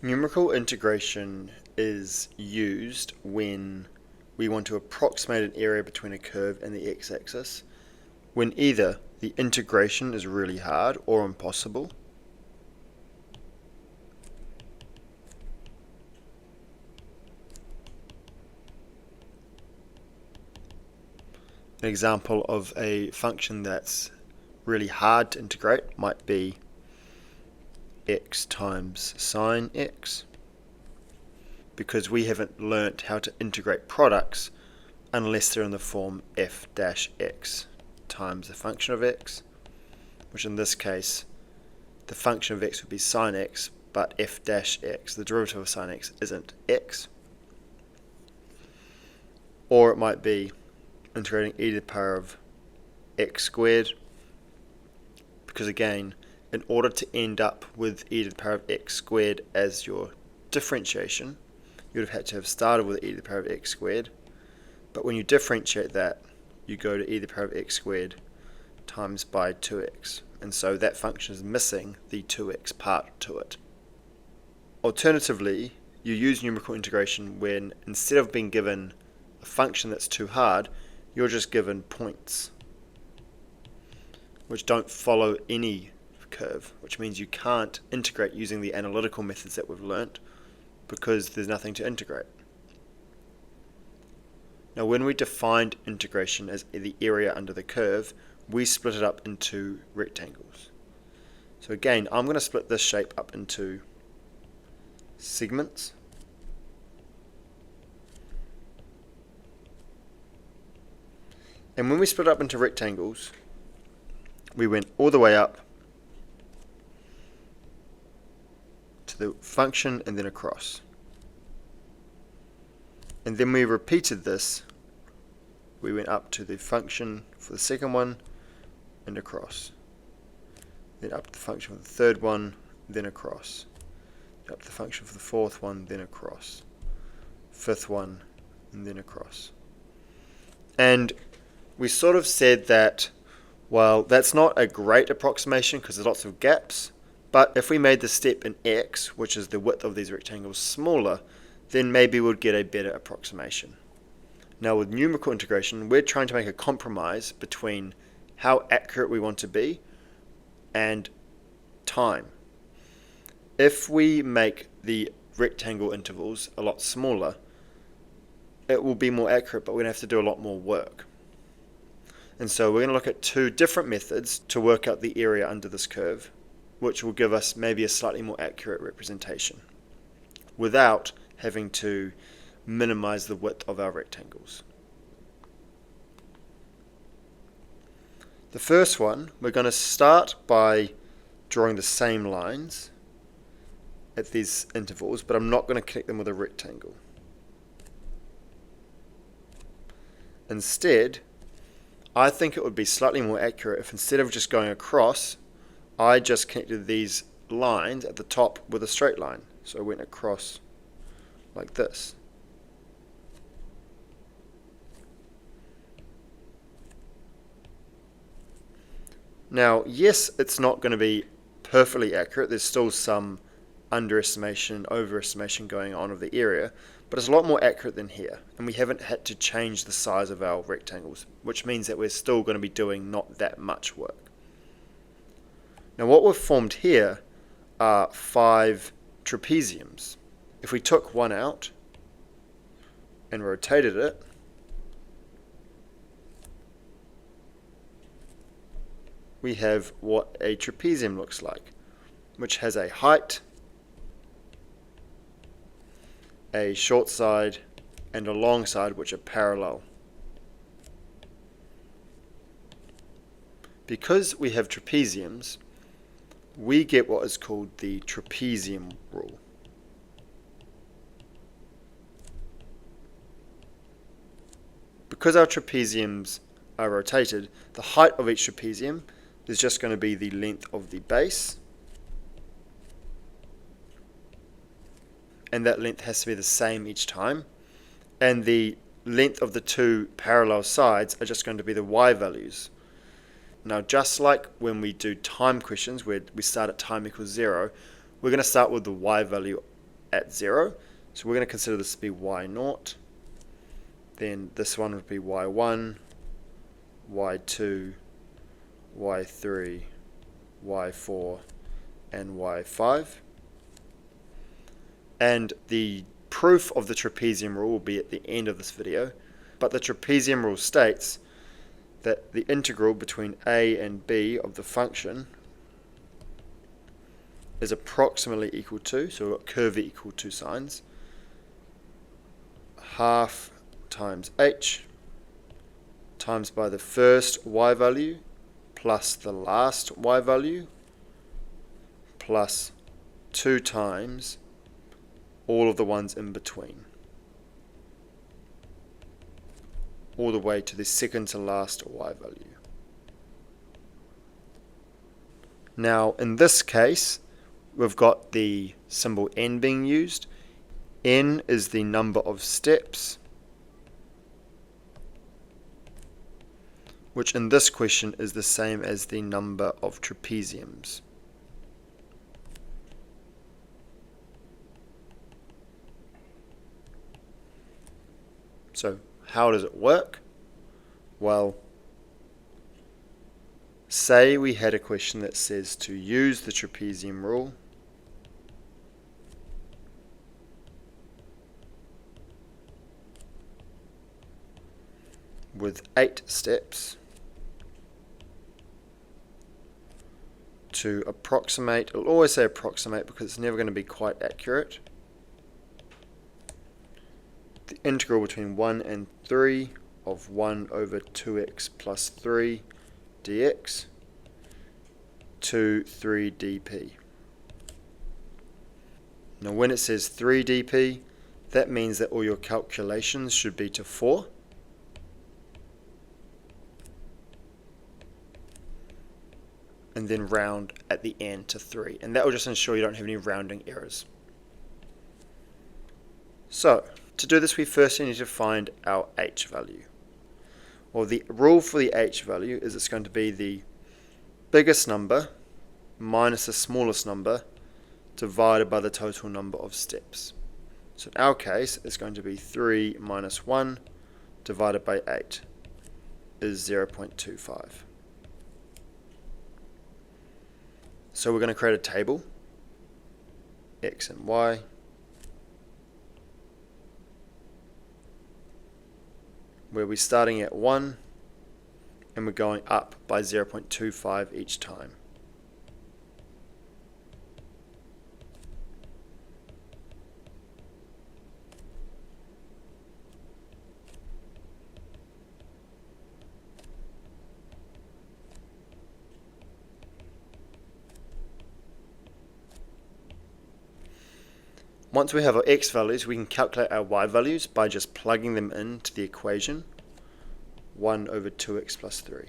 Numerical integration is used when we want to approximate an area between a curve and the x-axis, when either the integration is really hard or impossible, an example of a function that's really hard to integrate might be x times sine x, because we haven't learnt how to integrate products unless they're in the form f dash x times the function of x, which in this case the function of x would be sine x, but f dash x, the derivative of sine x, isn't x. Or it might be integrating e to the power of x squared, because again, in order to end up with e to the power of x squared as your differentiation, you would have had to have started with e to the power of x squared, but when you differentiate that, you go to e to the power of x squared times by 2x, and so that function is missing the 2x part to it. Alternatively, you use numerical integration when instead of being given a function that's too hard, you're just given points which don't follow any curve, which means you can't integrate using the analytical methods that we've learnt because there's nothing to integrate. Now, when we defined integration as the area under the curve, we split it up into rectangles. So again, I'm going to split this shape up into segments. And when we split up into rectangles, we went all the way up to the function and then across. And then we repeated this. We went up to the function for the second one and across. Then up to the function for the third one, then across. Up to the function for the fourth one, then across. Fifth one, and then across. And we sort of said that, well, that's not a great approximation because there's lots of gaps, but if we made the step in x, which is the width of these rectangles, smaller, then maybe we'd get a better approximation. Now with numerical integration, we're trying to make a compromise between how accurate we want to be and time. If we make the rectangle intervals a lot smaller, it will be more accurate, but we're going to have to do a lot more work. And so we're going to look at two different methods to work out the area under this curve, which will give us maybe a slightly more accurate representation without having to minimize the width of our rectangles. The first one, we're going to start by drawing the same lines at these intervals, but I'm not going to connect them with a rectangle. Instead, I think it would be slightly more accurate if instead of just going across, I just connected these lines at the top with a straight line. So I went across like this. Now, yes, it's not going to be perfectly accurate. There's still some underestimation, overestimation going on of the area, but it's a lot more accurate than here, and we haven't had to change the size of our rectangles, which means that we're still going to be doing not that much work. Now what we've formed here are 5 trapeziums. If we took one out and rotated it, we have what a trapezium looks like, which has a height, a short side, and a long side which are parallel. Because we have trapeziums, we get what is called the trapezium rule. Because our trapeziums are rotated, the height of each trapezium is just going to be the length of the base, and that length has to be the same each time, and the length of the two parallel sides are just going to be the y values. Now, just like when we do time questions where we start at time equals 0, we're going to start with the y value at 0. So we're going to consider this to be y0. Then this one would be y1, y2, y3, y4, and y5. And the proof of the trapezium rule will be at the end of this video. But the trapezium rule states that the integral between a and b of the function is approximately equal to, so we've got curvy equal to signs, half times h times by the first y value plus the last y value plus 2 times all of the ones in between, all the way to the second to last y value. Now in this case we've got the symbol n being used. N is the number of steps, which in this question is the same as the number of trapeziums. So how does it work? Well, say we had a question that says to use the trapezium rule with 8 steps to approximate. It'll always say approximate because it's never going to be quite accurate. The integral between 1 and 3 of 1 over 2x plus 3 dx to 3 dp. Now when it says 3 dp, that means that all your calculations should be to 4. And then round at the end to 3. And that will just ensure you don't have any rounding errors. So, to do this we first need to find our h value. Well, the rule for the h value is it's going to be the biggest number minus the smallest number divided by the total number of steps. So in our case, it's going to be 3 minus 1 divided by 8 is 0.25. So we're going to create a table, x and y, where we're starting at 1 and we're going up by 0.25 each time. Once we have our x values, we can calculate our y values by just plugging them into the equation 1 over 2x plus 3.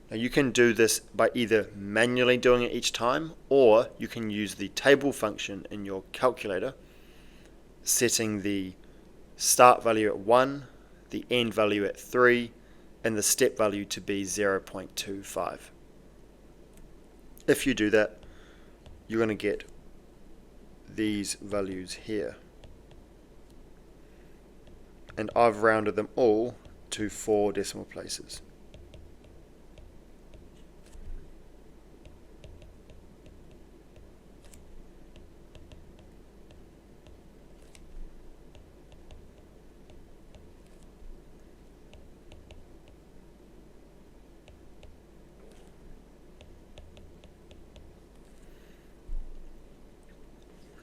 Now you can do this by either manually doing it each time, or you can use the table function in your calculator, setting the start value at 1, the end value at 3, and the step value to be 0.25. If you do that, you're going to get these values here, and I've rounded them all to 4 decimal places.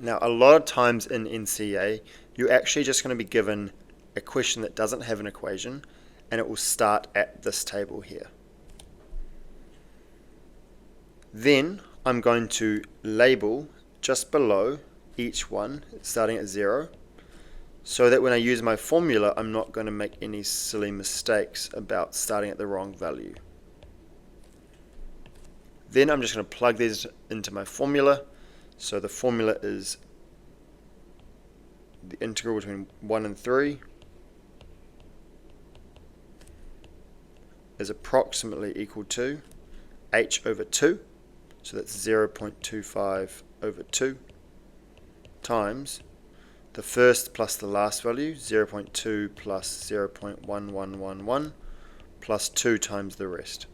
Now, a lot of times in NCEA, you're actually just going to be given a question that doesn't have an equation, and it will start at this table here. Then I'm going to label just below each one, starting at 0, so that when I use my formula, I'm not going to make any silly mistakes about starting at the wrong value. Then I'm just going to plug these into my formula. So the formula is the integral between 1 and 3 is approximately equal to h over 2, so that's 0.25 over 2, times the first plus the last value, 0.2 plus 0.1111, plus 2 times the rest.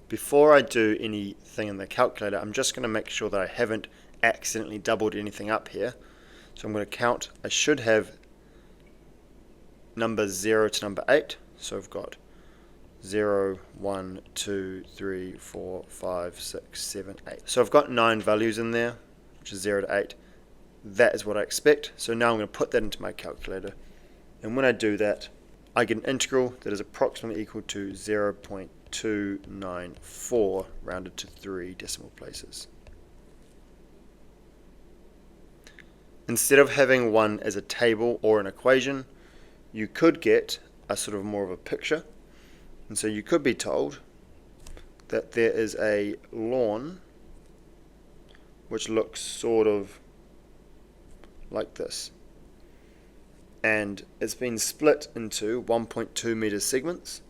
Before I do anything in the calculator, I'm just going to make sure that I haven't accidentally doubled anything up here. So I'm going to count. I should have numbers 0 to number 8. So I've got 0, 1, 2, 3, 4, 5, 6, 7, 8. So I've got 9 values in there, which is 0 to 8. That is what I expect. So now I'm going to put that into my calculator. And when I do that, I get an integral that is approximately equal to 0.294 rounded to 3 decimal places. Instead of having one as a table or an equation, you could get a sort of more of a picture. And so you could be told that there is a lawn which looks sort of like this. And it's been split into 1.2 meter segments.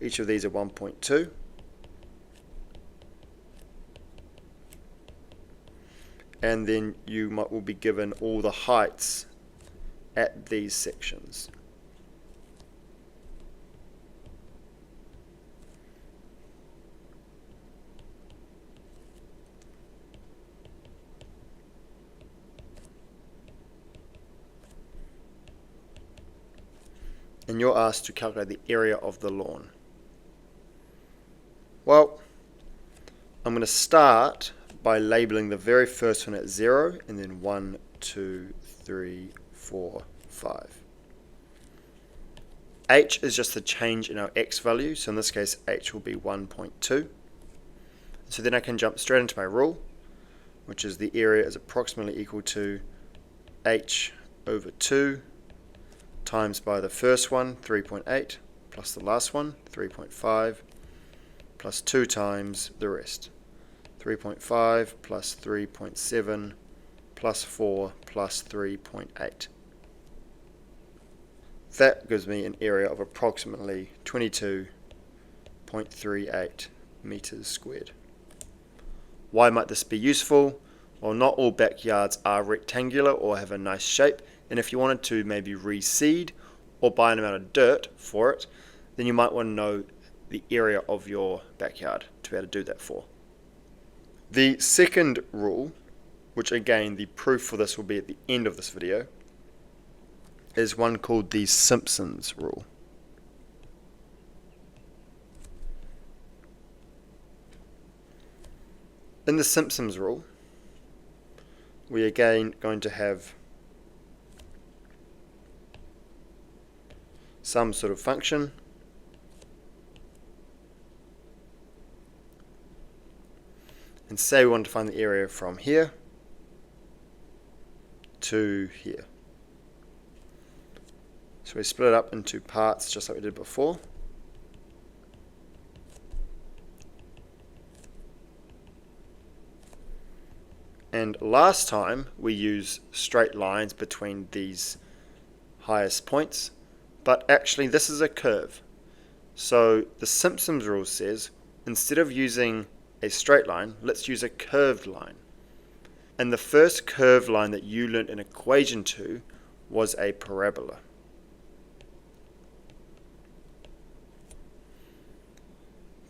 Each of these are 1.2. And then you will be given all the heights at these sections. And you're asked to calculate the area of the lawn. Well, I'm going to start by labeling the very first one at 0, and then 1, 2, 3, 4, 5. H is just the change in our x value, so in this case h will be 1.2. So then I can jump straight into my rule, which is the area is approximately equal to h over 2 times by the first one, 3.8, plus the last one, 3.5, plus 2 times the rest. 3.5 plus 3.7 plus 4 plus 3.8. That gives me an area of approximately 22.38 meters squared. Why might this be useful? Well, not all backyards are rectangular or have a nice shape, and if you wanted to maybe reseed or buy an amount of dirt for it, then you might want to know the area of your backyard to be able to do that for. The second rule, which again the proof for this will be at the end of this video, is one called the Simpson's rule. In the Simpson's rule, we are again going to have some sort of function, and say we want to find the area from here to here. So we split it up into parts just like we did before. And last time we used straight lines between these highest points, but actually this is a curve. So the Simpson's rule says instead of using a straight line, let's use a curved line. And the first curved line that you learnt an equation to was a parabola.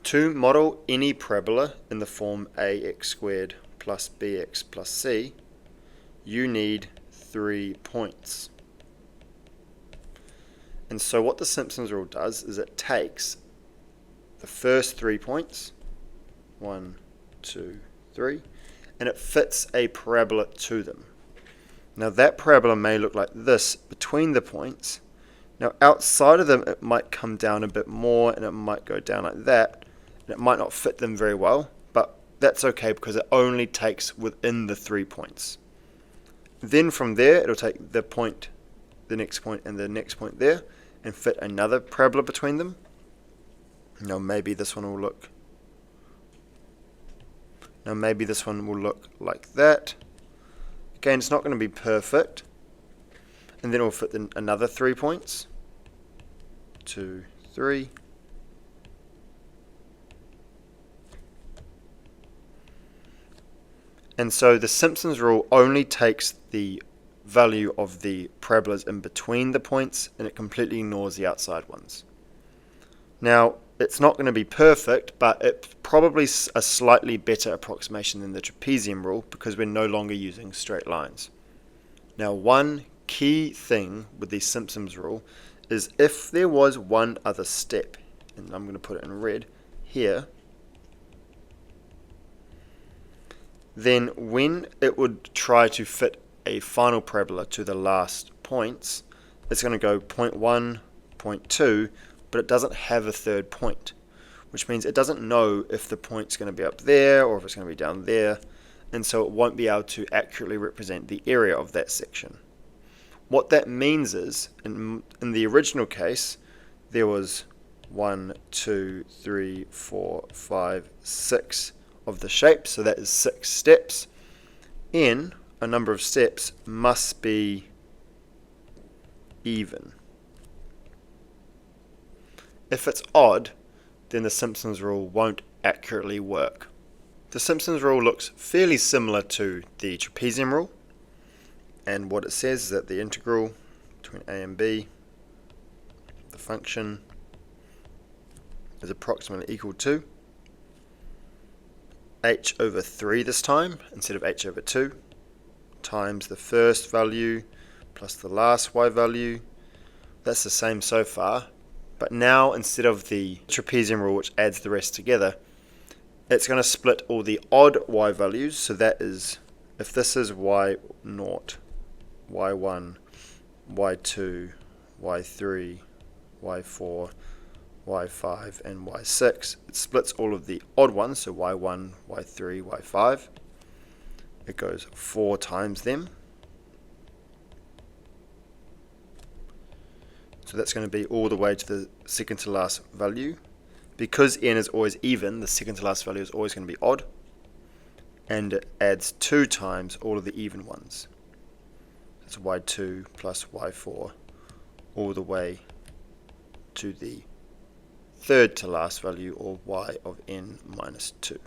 To model any parabola in the form ax squared plus bx plus c, you need 3 points. And so what the Simpson's rule does is it takes the first 3 points, 1, 2, 3, and it fits a parabola to them. Now that parabola may look like this between the points. Now outside of them it might come down a bit more, and it might go down like that, and it might not fit them very well, but that's okay because it only takes within the 3 points. Then from there, it'll take the point, the next point, and the next point there, and fit another parabola between them. Now maybe this one will look like that. Again, it's not going to be perfect. And then we'll fit another 3 points. 2, 3. And so the Simpson's rule only takes the value of the parabolas in between the points, and it completely ignores the outside ones. Now, it's not going to be perfect, but it's probably a slightly better approximation than the trapezium rule because we're no longer using straight lines. Now, one key thing with the Simpson's rule is if there was one other step, and I'm going to put it in red here, then when it would try to fit a final parabola to the last points, it's going to go point 1, point 2, but it doesn't have a third point, which means it doesn't know if the point's going to be up there or if it's going to be down there, and so it won't be able to accurately represent the area of that section. What that means is, in the original case, there was 1, 2, 3, 4, 5, 6 of the shape, so that is 6 steps. N, a number of steps, must be even. If it's odd, then the Simpson's rule won't accurately work. The Simpson's rule looks fairly similar to the trapezium rule, and what it says is that the integral between a and b, the function, is approximately equal to h over 3 this time, instead of h over 2, times the first value plus the last y value. That's the same so far, but now instead of the trapezium rule which adds the rest together, it's going to split all the odd y values, so that is, if this is y0, y1, y2, y3, y4, y5, and y6, it splits all of the odd ones, so y1, y3, y5. It goes 4 times them. So that's going to be all the way to the second to last value. Because n is always even, the second to last value is always going to be odd. And it adds 2 times all of the even ones. That's y2 plus y4 all the way to the third to last value, or y of n minus 2.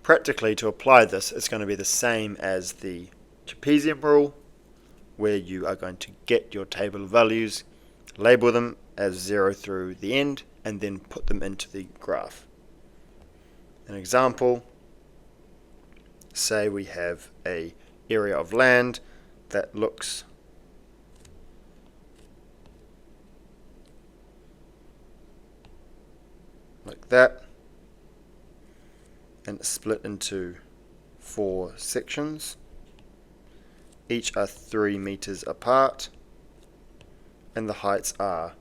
Practically, to apply this, it's going to be the same as the trapezium rule, where you are going to get your table of values, label them as 0 through the end, and then put them into the graph. An example, say we have an area of land that looks like that, and it's split into 4 sections. Each are 3 meters apart, and the heights are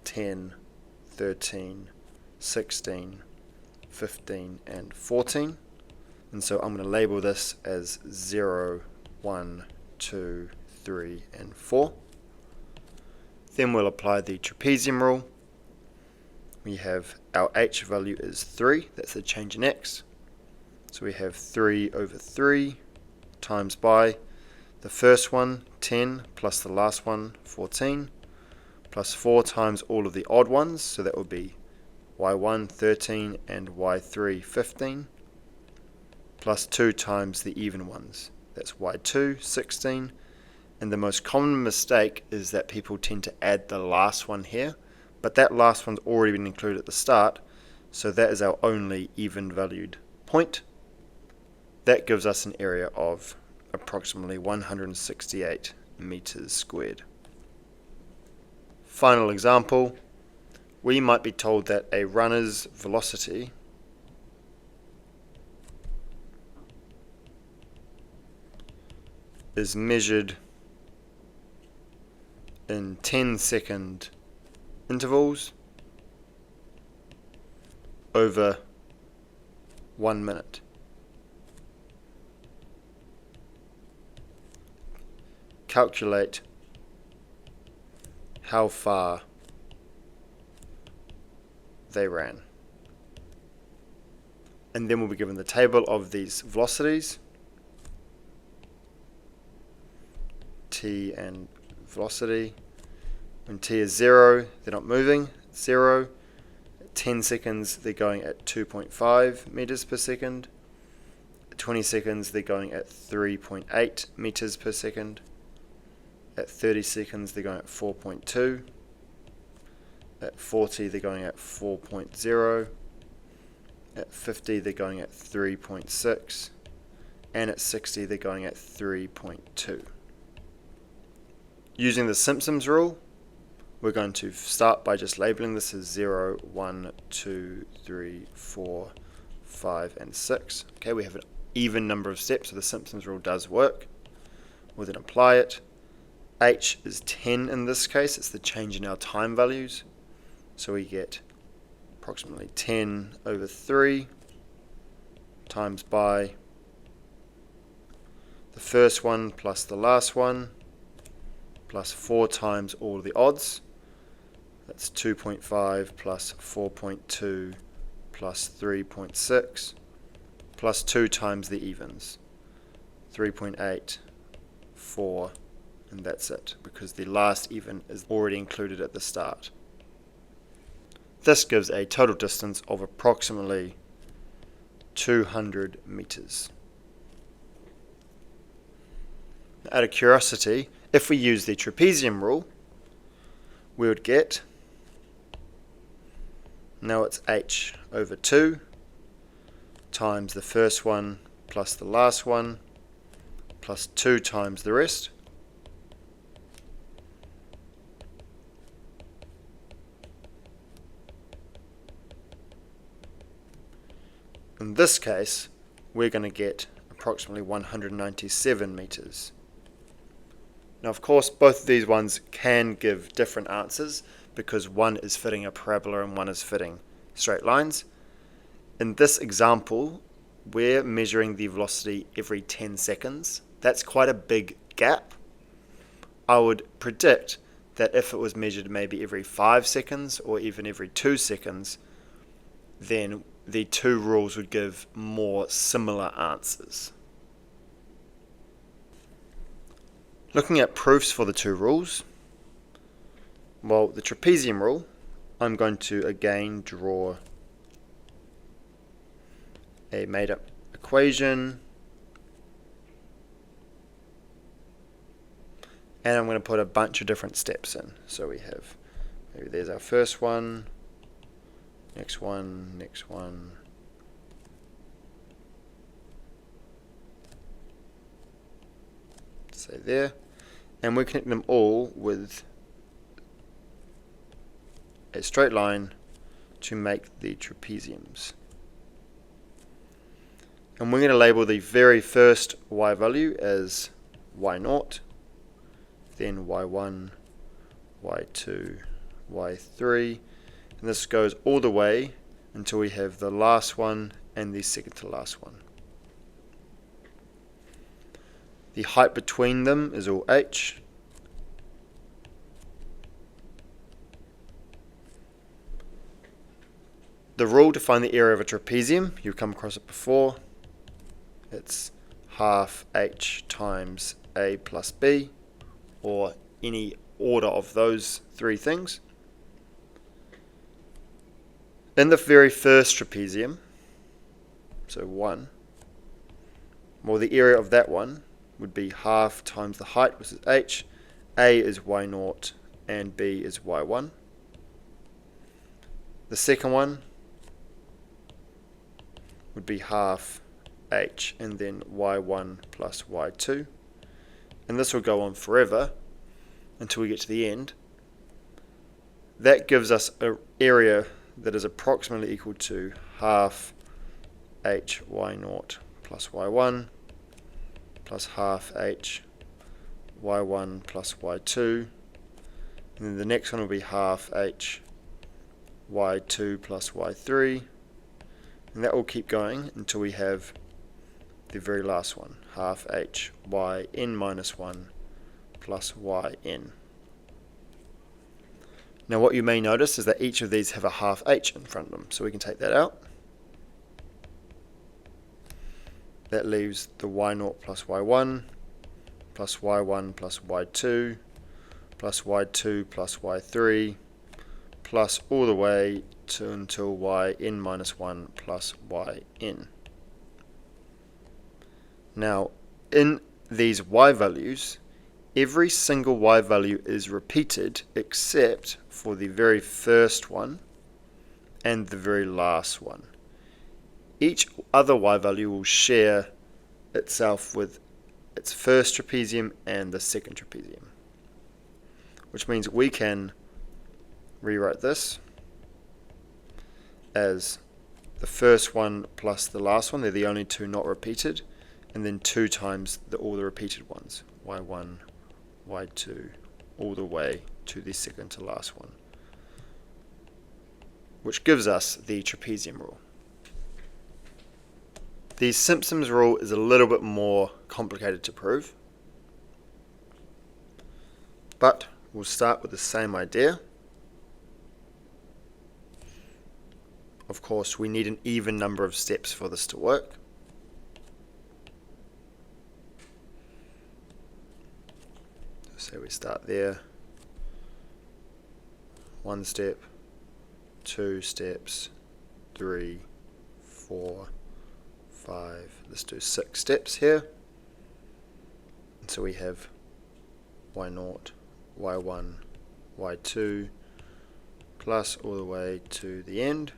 10, 13, 16, 15, and 14. And so I'm going to label this as 0, 1, 2, 3, and 4. Then we'll apply the trapezium rule. We have our h value is 3, that's the change in x. So we have 3 over 3 times by the first one, 10, plus the last one, 14, plus 4 times all of the odd ones, so that would be y1, 13, and y3, 15, plus 2 times the even ones, that's y2, 16, and the most common mistake is that people tend to add the last one here, but that last one's already been included at the start, so that is our only even valued point. That gives us an area of approximately 168 meters squared. Final example, we might be told that a runner's velocity is measured in 10-second intervals over 1 minute. calculate how far they ran. And then we'll be given the table of these velocities, t and velocity. When t is 0, they're not moving, 0. At 10 seconds, they're going at 2.5 meters per second. At 20 seconds, they're going at 3.8 meters per second. At 30 seconds, they're going at 4.2. At 40, they're going at 4.0. At 50, they're going at 3.6. And at 60, they're going at 3.2. Using the Simpson's rule, we're going to start by just labeling this as 0, 1, 2, 3, 4, 5, and 6. Okay, we have an even number of steps, so the Simpson's rule does work. We'll then apply it. H is 10 in this case, it's the change in our time values. So we get approximately 10 over 3 times by the first one plus the last one plus 4 times all the odds. That's 2.5 plus 4.2 plus 3.6 plus 2 times the evens. 3.8, 4, and that's it, because the last even is already included at the start. This gives a total distance of approximately 200 meters. Out of curiosity, if we use the trapezium rule, we would get, now it's h over 2 times the first one plus the last one plus 2 times the rest. In this case, we're going to get approximately 197 meters. Now, of course, both of these ones can give different answers because one is fitting a parabola and one is fitting straight lines. In this example, we're measuring the velocity every 10 seconds. That's quite a big gap. I would predict that if it was measured maybe every 5 seconds or even every 2 seconds, then the two rules would give more similar answers. Looking at proofs for the two rules, well, the trapezium rule, I'm going to again draw a made-up equation, and I'm going to put a bunch of different steps in. So we have, maybe there's our first one, next one, say there, and we connect them all with a straight line to make the trapeziums. And we're going to label the very first y value as y0, then y1, y2, y3, and this goes all the way until we have the last one and the second to last one. The height between them is all h. The rule to find the area of a trapezium, you've come across it before. It's half h times a plus b, or any order of those three things. In the very first trapezium, so 1, well, the area of that one would be half times the height, which is h. A is y0 and b is y1. The second one would be half h and then y1 plus y2. And this will go on forever until we get to the end. That gives us an area that is approximately equal to half h y0 plus y1 plus half h y1 plus y2, and then the next one will be half h y2 plus y3, and that will keep going until we have the very last one, half h yn minus 1 plus yn. Now what you may notice is that each of these have a half h in front of them, so we can take that out. That leaves the y0 plus y1 plus y1 plus y2 plus y2 plus y3 plus all the way to until yn minus 1 plus yn. Now in these y values, every single y value is repeated except for the very first one and the very last one. Each other y value will share itself with its first trapezium and the second trapezium, which means we can rewrite this as the first one plus the last one. They're the only two not repeated, and then 2 times all the repeated ones, y1, y2, all the way to the second to last one, which gives us the trapezium rule. The Simpson's rule is a little bit more complicated to prove, but we'll start with the same idea. Of course, we need an even number of steps for this to work. So we start there, 1 step, 2 steps, 3, 4, 5, let's do 6 steps here. And so we have y0, y1, y2, plus all the way to the end,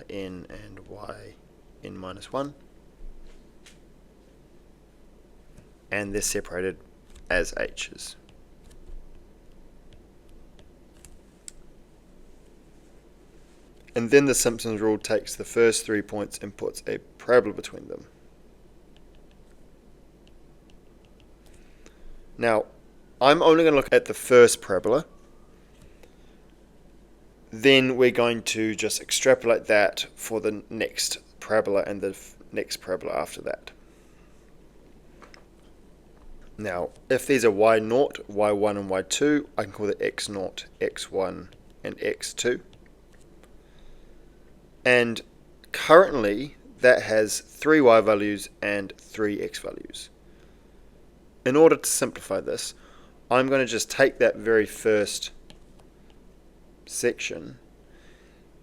yn and yn minus 1. And they're separated as h's. And then the Simpson's rule takes the first 3 points and puts a parabola between them. Now, I'm only going to look at the first parabola. Then we're going to just extrapolate that for the next parabola and the next parabola after that. Now, if these are y0, y1 and y2, I can call it x0, x1 and x2. And currently that has 3 y values and 3 x values. In order to simplify this, I'm going to just take that very first section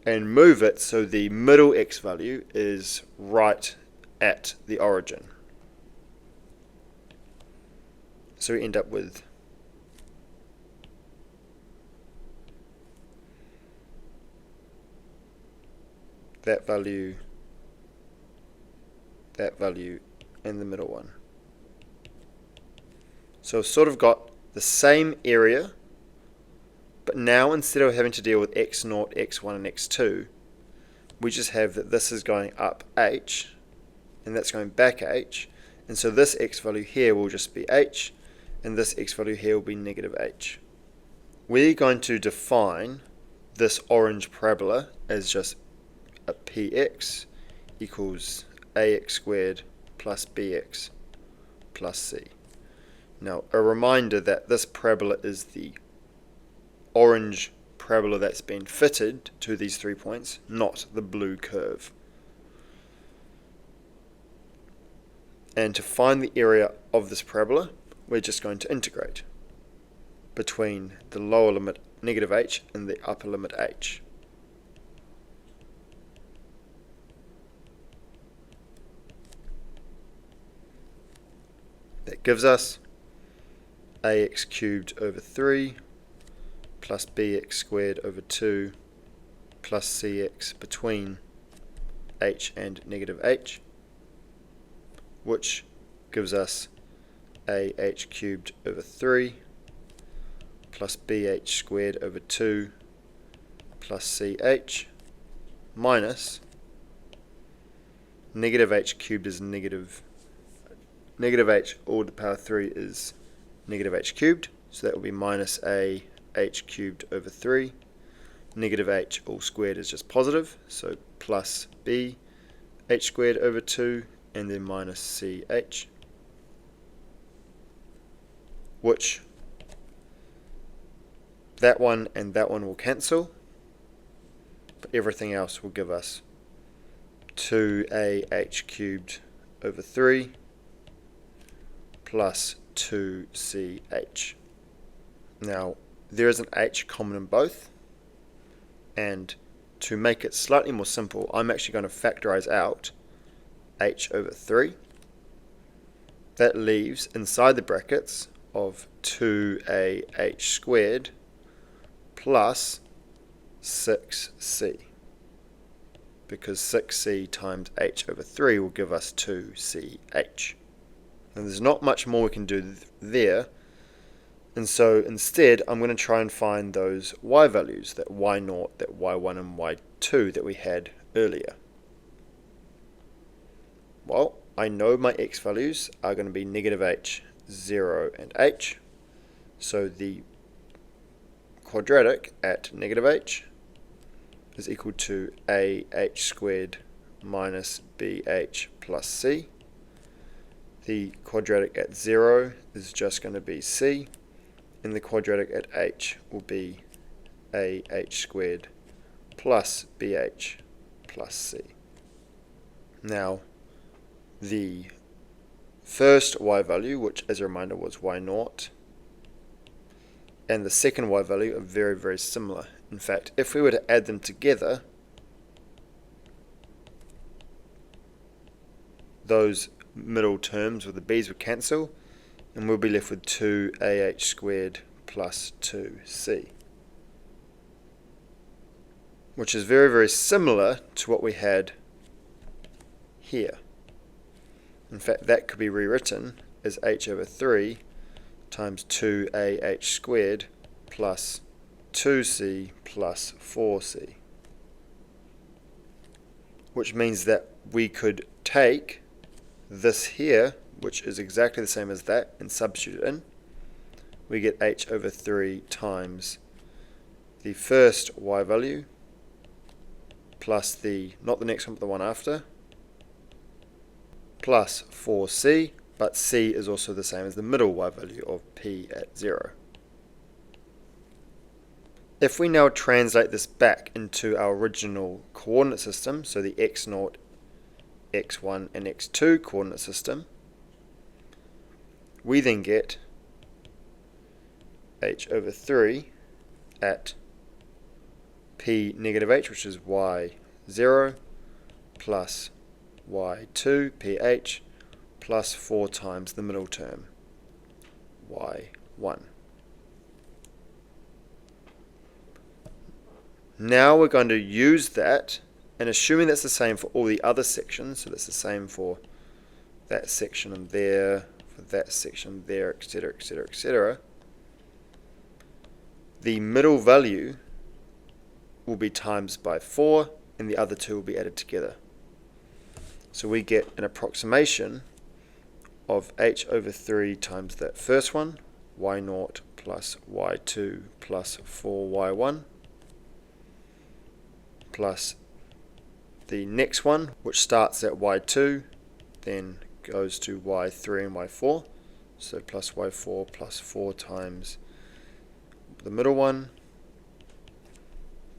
and move it so the middle x value is right at the origin. So we end up with that value, and the middle one. So I've sort of got the same area, but now instead of having to deal with x0, x1 and x2, we just have that this is going up h, and that's going back h, and so this x value here will just be h, and this x value here will be negative h. We're going to define this orange parabola as just a px equals ax squared plus bx plus c. Now, a reminder that this parabola is the orange parabola that's been fitted to these 3 points, not the blue curve. And to find the area of this parabola, we're just going to integrate between the lower limit negative h and the upper limit h. That gives us ax cubed over 3 plus bx squared over 2 plus cx between h and negative h, which gives us ah cubed over 3 plus bh squared over 2 plus ch minus negative h cubed is negative h all to the power 3 is negative h cubed, so that will be minus a h cubed over 3. Negative h all squared is just positive, so plus b h squared over 2, and then minus ch, which that one and that one will cancel, but everything else will give us 2ah cubed over 3 plus 2ch. Now, there is an h common in both, and to make it slightly more simple, I'm actually going to factorize out h over 3. That leaves inside the brackets of 2ah squared plus 6c, because 6c times h over 3 will give us 2ch. And there's not much more we can do there, and so instead I'm going to try and find those y values, that y0, that y1 and y2 that we had earlier. Well, I know my x values are going to be negative h, 0 and h, so the quadratic at negative h is equal to ah squared minus bh plus c. The quadratic at 0 is just going to be c, and the quadratic at h will be ah squared plus bh plus c. Now, the first y value, which as a reminder was y0, and the second y value are very, very similar. In fact, if we were to add them together, those middle terms with the b's would cancel, and we'll be left with 2ah squared plus 2c, which is very, very similar to what we had here. In fact, that could be rewritten as h over 3 times 2ah squared plus 2c plus 4c, which means that we could take this here, which is exactly the same as that, and substitute it in. We get h over 3 times the first y value plus the, not the next one, but the one after, plus 4c, but c is also the same as the middle y value of p at 0. If we now translate this back into our original coordinate system, so the x0, x1 and x2 coordinate system, we then get h over 3 at p negative h, which is y0, plus y2 ph plus 4 times the middle term, y1. Now we're going to use that, and assuming that's the same for all the other sections, so that's the same for that section and there, for that section there, etc., etc., etc., the middle value will be times by 4, and the other two will be added together. So we get an approximation of h over 3 times that first one, y0 plus y2 plus 4y1, plus the next one, which starts at y2, then goes to y3 and y4, so plus y4 plus 4 times the middle one,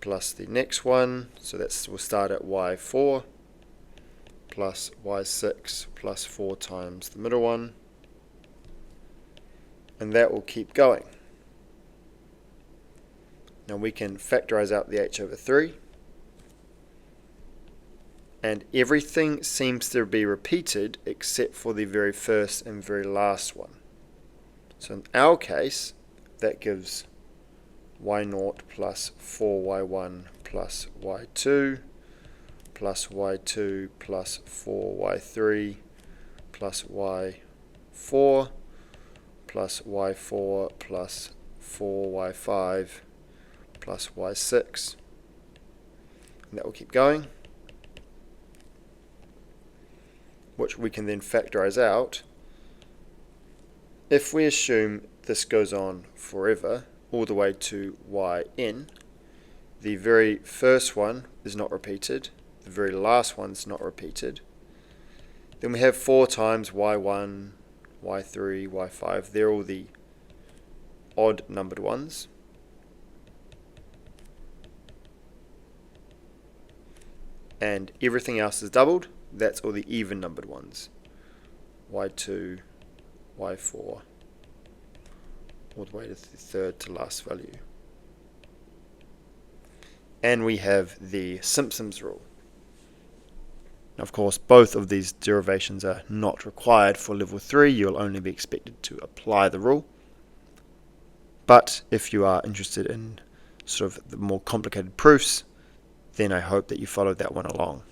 plus the next one, so we'll start at y4, plus y6 plus 4 times the middle one, and that will keep going. Now we can factorize out the h over 3, and everything seems to be repeated except for the very first and very last one. So in our case, that gives y0 plus 4y1 plus y2 plus y2 plus 4y3 plus y4 plus y4 plus 4y5 plus y6. And that will keep going, which we can then factorize out. If we assume this goes on forever, all the way to yn, the very first one is not repeated, the very last one's not repeated. Then we have 4 times y1, y3, y5, they're all the odd numbered ones. and everything else is doubled. That's all the even numbered ones. y2, y4, all the way to the third to last value. And we have the Simpson's rule. Now, of course, both of these derivations are not required for level 3. You'll only be expected to apply the rule. But if you are interested in sort of the more complicated proofs, then I hope that you followed that one along.